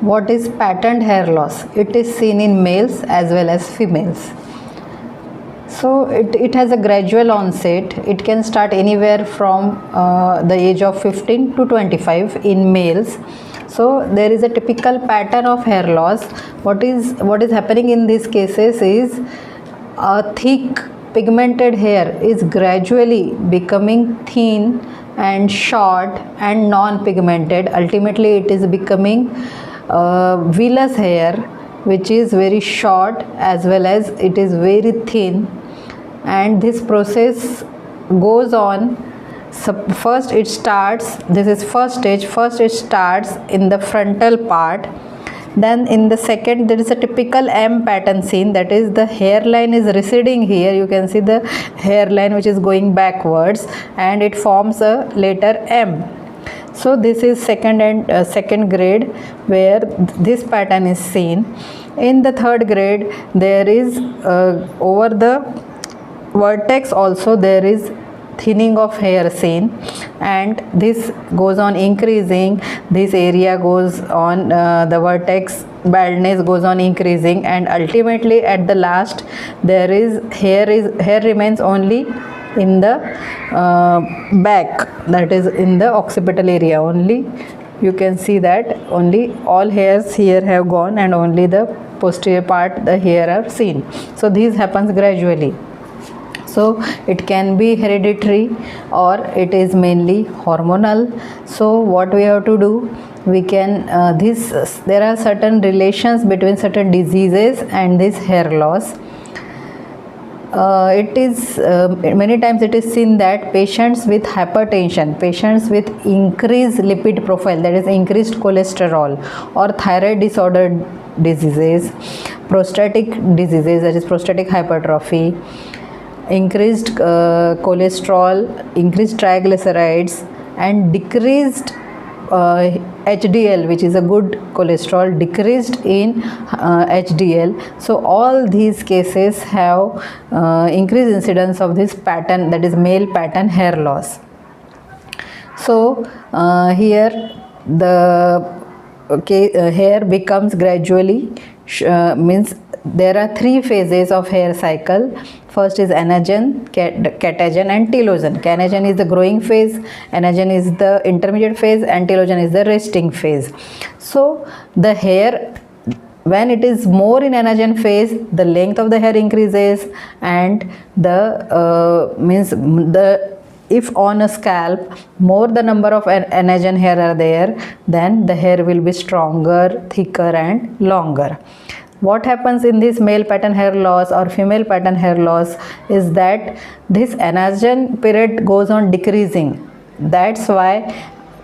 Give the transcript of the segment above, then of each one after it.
What is patterned hair loss? It is seen in males as well as females. So it has a gradual onset. It can start anywhere from the age of 15 to 25 in males. So there is a typical pattern of hair loss. What is happening in these cases is a thick pigmented hair is gradually becoming thin and short and non-pigmented. Ultimately it is becoming vellus hair, which is very short as well as it is very thin, and this process goes on. So first it starts, this is first stage, first it starts in the frontal part, then in the second there is a typical M pattern seen, that is the hairline is receding here. You can see the hairline which is going backwards and it forms a letter M. So this is second grade where this pattern is seen. In the third grade there is over the vertex also there is thinning of hair seen, and this goes on increasing. This area goes on, the vertex baldness goes on increasing, and ultimately at the last there is hair remains only in the back, that is in the occipital area only. You can see that only all hairs here have gone and only the posterior part the hair are seen. So this happens gradually. So it can be hereditary or it is mainly hormonal. So what we have to do, we can there are certain relations between certain diseases and this hair loss. It is many times it is seen that patients with hypertension, patients with increased lipid profile, that is increased cholesterol, or thyroid disorder diseases, prostatic diseases, that is prostatic hypertrophy, increased cholesterol, increased triglycerides, and decreased HDL, which is a good cholesterol, decreased in HDL. So all these cases have increased incidence of this pattern, that is male pattern hair loss. So here the hair becomes gradually means there are three phases of hair cycle. First is anagen, catagen and telogen. Catagen is the growing phase, anagen is the intermediate phase, and telogen is the resting phase. So the hair, when it is more in anagen phase, the length of the hair increases, and if on a scalp more the number of anagen hair are there, then the hair will be stronger, thicker and longer. What happens in this male pattern hair loss or female pattern hair loss is that this anagen period goes on decreasing. That's why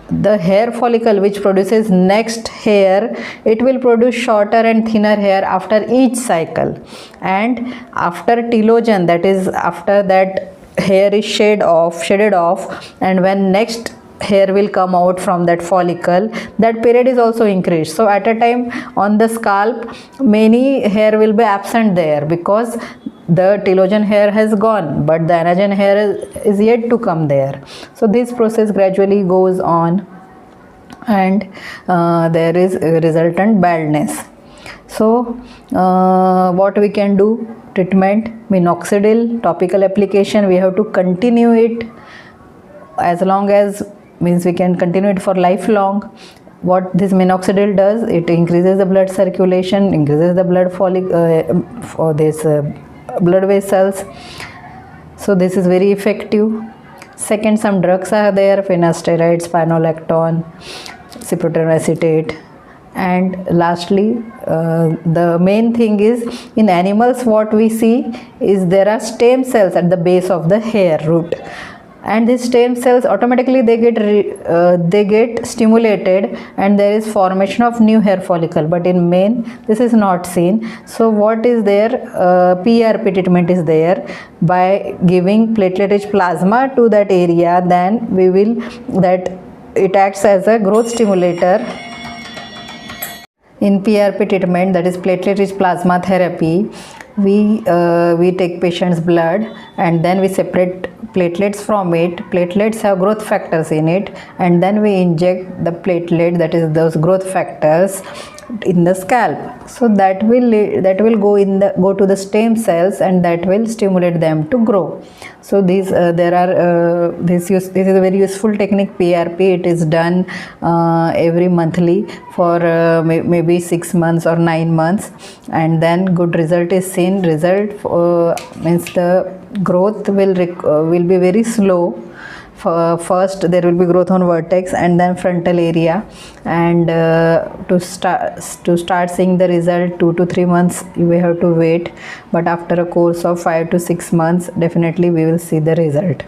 the hair follicle which produces next hair, it will produce shorter and thinner hair after each cycle. And after telogen, that is after that hair is shaded off, and when next hair will come out from that follicle, that period is also increased. So at a time on the scalp many hair will be absent there because the telogen hair has gone, but the anagen hair is yet to come there. So this process gradually goes on, and there is a resultant baldness. So what we can do? Treatment: minoxidil topical application. We have to continue it as long as means we can continue it for lifelong. What this minoxidil does, it increases the blood circulation, increases the blood blood vessels. So this is very effective. Second, some drugs are there: finasteride, spironolactone, cyproterone acetate. And lastly, the main thing is, in animals what we see is there are stem cells at the base of the hair root, and these stem cells automatically they get stimulated and there is formation of new hair follicle, but in men this is not seen. So what is there? PRP treatment is there. By giving platelet-rich plasma to that area, then it acts as a growth stimulator. In PRP treatment, that is platelet-rich plasma therapy, we take patient's blood and then we separate platelets from it. Platelets have growth factors in it, and then we inject the platelet, that is those growth factors, in the scalp. So that will go to the stem cells, and that will stimulate them to grow. So these this is a very useful technique, PRP. It is done every monthly for maybe 6 months or 9 months, and then good result is seen. Result means the growth will be very slow. First there will be growth on vertex and then frontal area, and to start seeing the result, 2 to 3 months you will have to wait, but after a course of 5 to 6 months definitely we will see the result.